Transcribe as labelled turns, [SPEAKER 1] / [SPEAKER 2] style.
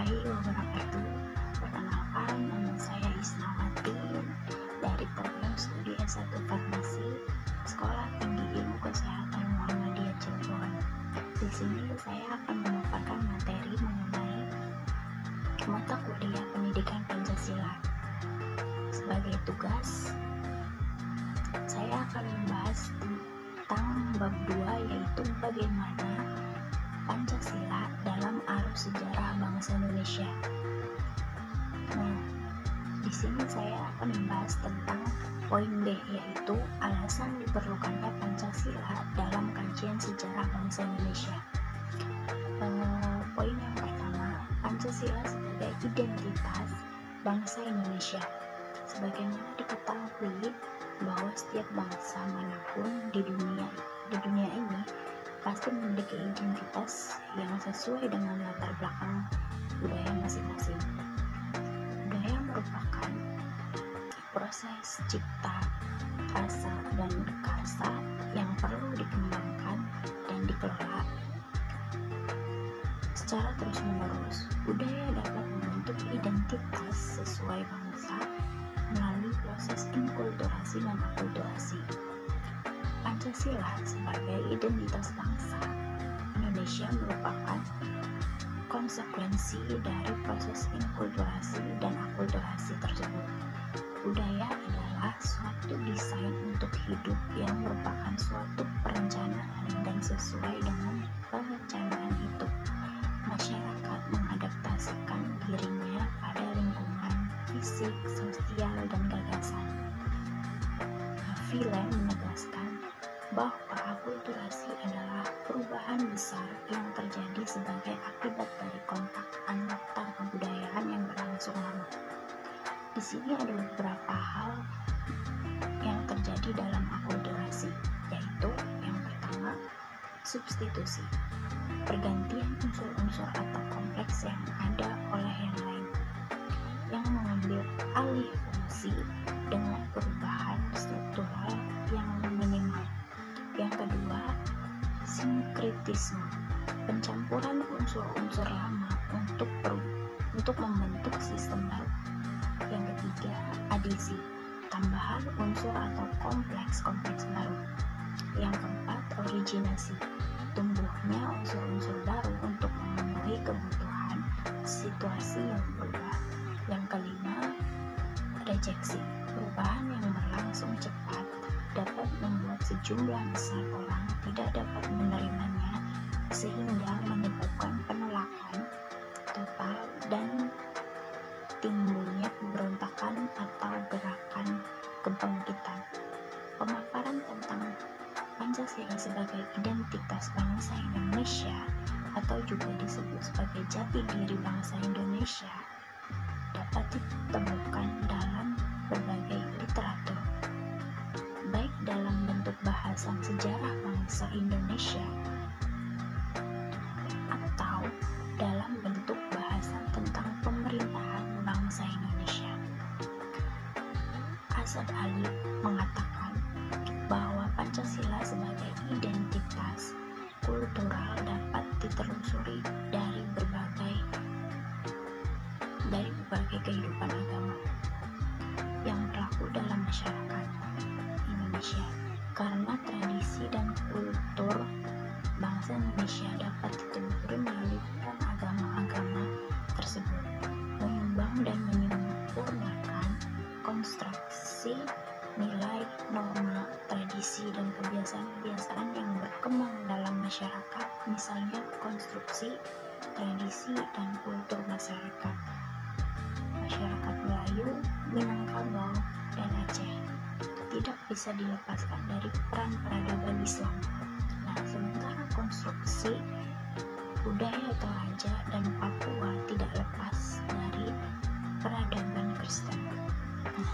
[SPEAKER 1] Warahmatullahi wabarakatuh. Perkenalkan, nama saya Isnawati dari program studi S1 Farmasi Sekolah Tinggi Ilmu Kesehatan Muhammadiyah Cirebon. Di sini saya akan memaparkan materi mengenai mata kuliah Pendidikan Pancasila. Sebagai tugas, saya akan membahas tentang bab 2, yaitu bagaimana Pancasila dalam arus sejarah bangsa Indonesia. Nah, di sini saya akan membahas tentang poin B, yaitu alasan diperlukannya Pancasila dalam kajian sejarah bangsa Indonesia. Poin yang pertama, Pancasila sebagai identitas bangsa Indonesia. Sebagaimana diketahui bahwa setiap bangsa manapun di dunia ini pasti memiliki identitas yang sesuai dengan latar belakang budaya masing-masing. Budaya merupakan proses cipta, rasa, dan karsa yang perlu dikembangkan dan dikelola secara terus-menerus. Budaya dapat membentuk identitas sesuai bangsa melalui proses inkulturasi dan akulturasi. Pancasila sebagai identitas bangsa Indonesia merupakan konsekuensi dari proses inkulturasi dan akulturasi tersebut. Budaya adalah suatu desain untuk hidup yang merupakan suatu perencanaan, dan sesuai dengan perencanaan itu, masyarakat mengadaptasikan dirinya pada lingkungan fisik, sosial, dan gagasan. Phelan menegaskan bahwa akulturasi adalah perubahan besar yang terjadi sebagai akibat dari kontak antar kebudayaan yang berlangsung lama. Di sini ada beberapa hal yang terjadi dalam akulturasi, yaitu yang pertama, substitusi, pergantian unsur-unsur atau kompleks yang ada oleh yang lain, yang mengambil alih fungsi dengan perubahan struktural yang minimal. Yang kedua, sinkretisme, pencampuran unsur-unsur lama untuk membentuk sistem baru. Yang ketiga, adisi, tambahan unsur atau kompleks baru. Yang keempat, originasi, tumbuhnya unsur-unsur baru untuk memenuhi kebutuhan situasi yang berubah. Yang kelima, rejeksi, perubahan yang berlangsung cepat dapat membuat sejumlah besar orang tidak dapat menerimanya, sehingga menyebabkan penolakan total dan timbulnya pemberontakan atau gerakan kebangkitan. Pemaparan tentang Pancasila sebagai identitas bangsa Indonesia, atau juga disebut sebagai jati diri bangsa Indonesia, dapat ditemukan dalam berbagai literatur, baik dalam bentuk bahasan sejarah bangsa Indonesia atau dalam bentuk bahasan tentang pemerintahan bangsa Indonesia. Asad Ali mengatakan bahwa Pancasila sebagai identitas kultural dapat ditelusuri dari berbagai kehidupan agama yang berlaku dalam masyarakat Indonesia, karena tradisi dan kultur bangsa Indonesia dapat ditelusuri melalui peran agama-agama tersebut, menyumbang dan menyempurnakan konstruksi nilai, norma, tradisi, dan kebiasaan-kebiasaan yang berkembang dalam masyarakat, misalnya konstruksi, tradisi, dan kultur masyarakat Melayu, Minangkabau, dan Aceh tidak bisa dilepaskan dari peran peradaban Islam. Nah, sementara konstruksi budaya Toraja dan Papua tidak lepas dari peradaban Kristen. Nah,